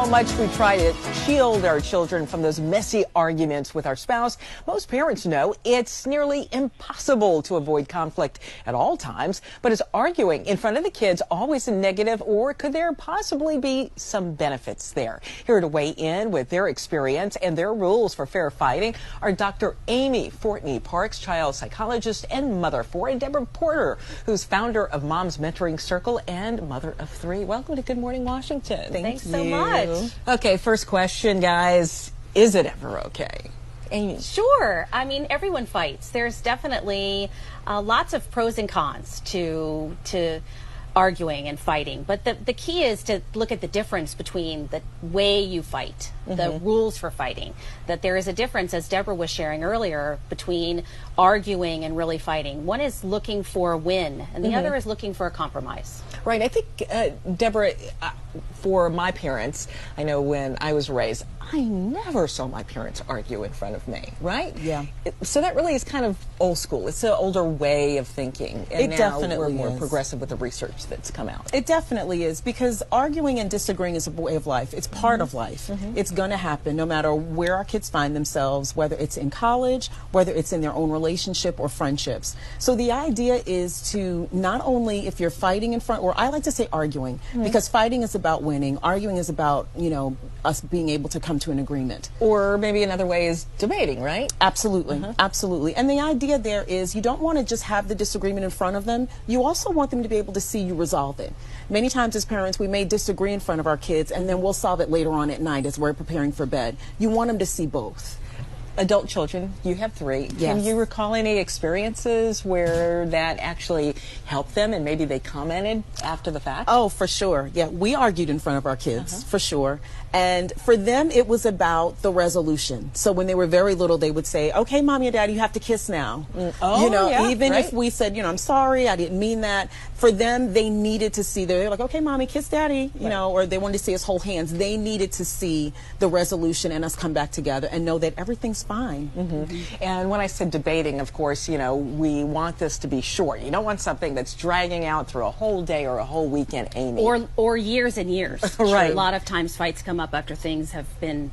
how much we try to shield our children from those messy arguments with our spouse, most parents know it's nearly impossible to avoid conflict at all times. But is arguing in front of the kids always a negative, or could there possibly be some benefits there? Here to weigh in with their experience and their rules for fair fighting are Dr. Amy Fortney Parks, child psychologist and mother of 4, and Deborah Porter, who's founder of Mom's Mentoring Circle and mother of 3. Welcome to Good Morning Washington. Thanks so much. Okay, first question, guys. Is it ever okay? Amy. Sure. I mean, everyone fights. There's definitely lots of pros and cons to arguing and fighting. But the key is to look at the difference between the way you fight, the rules for fighting. That there is a difference, as Deborah was sharing earlier, between arguing and really fighting. One is looking for a win, and the other is looking for a compromise. Right. I think, Deborah, for my parents, I know when I was raised, I never saw my parents argue in front of me, right? Yeah. So that really is kind of old school. It's an older way of thinking. And It now definitely we're more is. progressive with the research that's come out. It definitely is, because arguing and disagreeing is a way of life. It's part of life. It's going to happen no matter where our kids find themselves, whether it's in college, whether it's in their own relationship or friendships. So the idea is to not only, if you're fighting in front, or I like to say arguing, because fighting is about winning. Arguing is about, us being able to come to an agreement. Or maybe another way is debating, right? Absolutely. Absolutely. And the idea there is you don't want to just have the disagreement in front of them. You also want them to be able to see you resolve it. Many times as parents, we may disagree in front of our kids, and then we'll solve it later on at night as we're preparing for bed. You want them to see both. Adult children, you have 3. Yes. Can you recall any experiences where that actually helped them and maybe they commented after the fact? Oh, for sure. Yeah, we argued in front of our kids, for sure. And for them, it was about the resolution. So when they were very little, they would say, okay, Mommy and Daddy, you have to kiss now. Even if we said, I'm sorry, I didn't mean that. For them, they needed to see, they're like, okay, Mommy, kiss Daddy, or they wanted to see us hold hands. They needed to see the resolution and us come back together and know that everything's fine. And when I said debating, of course, we want this to be short. You don't want something that's dragging out through a whole day or a whole weekend, Amy. Or years and years. Right. A lot of times fights come up after things have been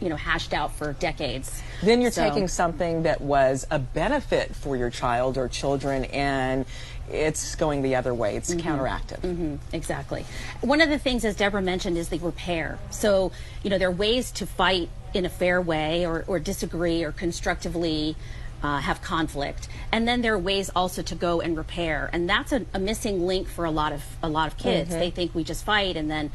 hashed out for decades. Then you're taking something that was a benefit for your child or children, and it's going the other way. It's counteractive. Exactly. One of the things, as Deborah mentioned, is the repair. So, there are ways to fight in a fair way or disagree or constructively have conflict, and then there are ways also to go and repair, and that's a missing link for a lot of kids. They think we just fight and then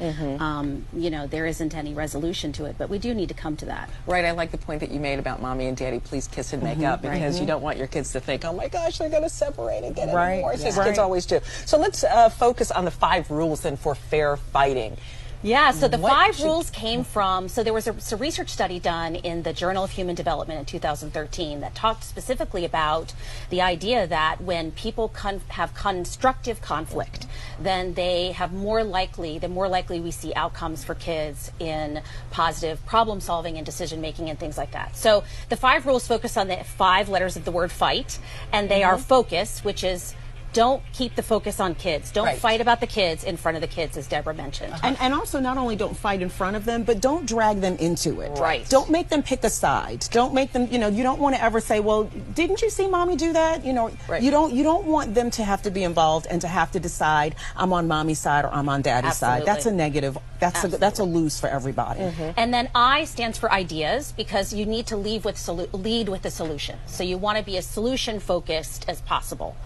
there isn't any resolution to it, but we do need to come to that. Right. I like the point that you made about Mommy and Daddy, please kiss and make up, because you don't want your kids to think, oh my gosh, they're going to separate and get a divorce, as kids always do. So let's focus on the 5 rules then for fair fighting. Yeah, so the 5 rules came from, so there was a research study done in the Journal of Human Development in 2013 that talked specifically about the idea that when people have constructive conflict, then the more likely we see outcomes for kids in positive problem solving and decision making and things like that. So the 5 rules focus on the 5 letters of the word fight, and they are focus, which is don't keep the focus on kids. Don't fight about the kids in front of the kids, as Deborah mentioned. And also, not only don't fight in front of them, but don't drag them into it. Right. Don't make them pick a side. Don't make them, you don't want to ever say, well, didn't you see Mommy do that? You don't want them to have to be involved and to have to decide, I'm on Mommy's side or I'm on Daddy's side. That's a negative. That's a lose for everybody. And then I stands for ideas, because you need to lead with the solution. So you want to be as solution focused as possible.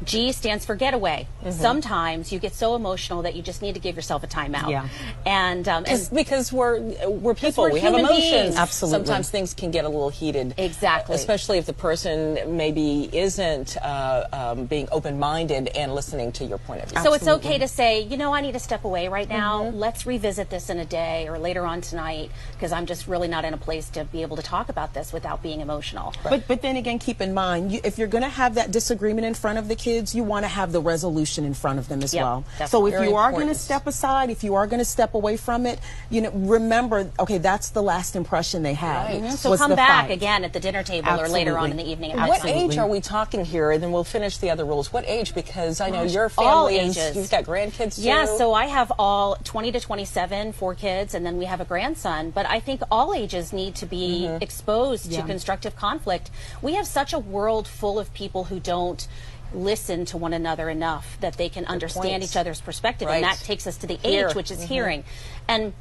G stands for getaway. Sometimes you get so emotional that you just need to give yourself a timeout. Yeah. And because we're people, we have human emotions. beings. Absolutely. Sometimes things can get a little heated. Exactly. Especially if the person maybe isn't being open-minded and listening to your point of view. So it's okay to say, I need to step away right now. Let's revisit this in a day or later on tonight, because I'm just really not in a place to be able to talk about this without being emotional. But then again, keep in mind, if you're going to have that disagreement in front of the kids, you want to have the resolution in front of them as well. Definitely. So if Very you are important. going to step aside, if you are going to step away from it, you know, remember, okay, that's the last impression they had. Right. So was come the back fight. again at the dinner table or later on in the evening. What age are we talking here? And then we'll finish the other rules. What age? Because I know your all family is, ages. you've got grandkids too. Yeah, so I have all 20 to 27, 4 kids, and then we have a grandson. But I think all ages need to be exposed to constructive conflict. We have such a world full of people who don't listen to one another enough that they can understand each other's perspective. Right. And that takes us to the H, which is hearing. And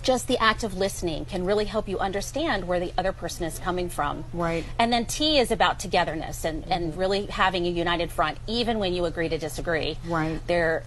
just the act of listening can really help you understand where the other person is coming from. Right. And then T is about togetherness and really having a united front, even when you agree to disagree. Right. You're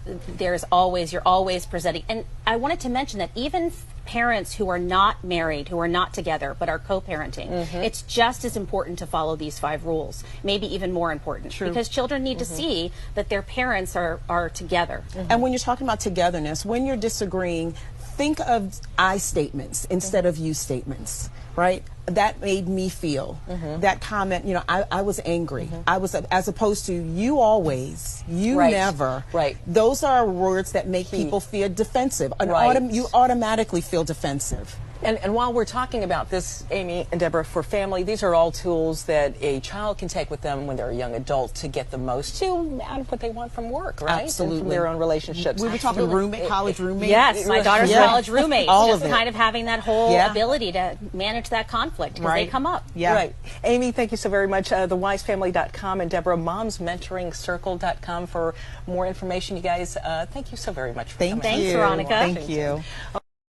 always presenting. And I wanted to mention that even parents who are not married, who are not together, but are co-parenting, it's just as important to follow these 5 rules, maybe even more important. True. Because children need to see that their parents are together. And when you're talking about togetherness, when you're disagreeing, think of I statements instead of you statements, right? That made me feel. That comment, you know, I was angry. I was, as opposed to you always, you never. Right. Those are words that make people feel defensive. You automatically feel defensive. And while we're talking about this, Amy and Deborah, for family, these are all tools that a child can take with them when they're a young adult to get the most out of what they want from work, right? Absolutely. And from their own relationships. We were talking roommate, college roommate. Yes, my daughter's college roommate. All just of it. kind of having that whole ability to manage that conflict because they come up. Yeah. Right. Amy, thank you so very much. TheWiseFamily.com and Deborah, MomsMentoringCircle.com for more information. You guys, thank you so very much for coming. Thanks, Veronica. Thank you.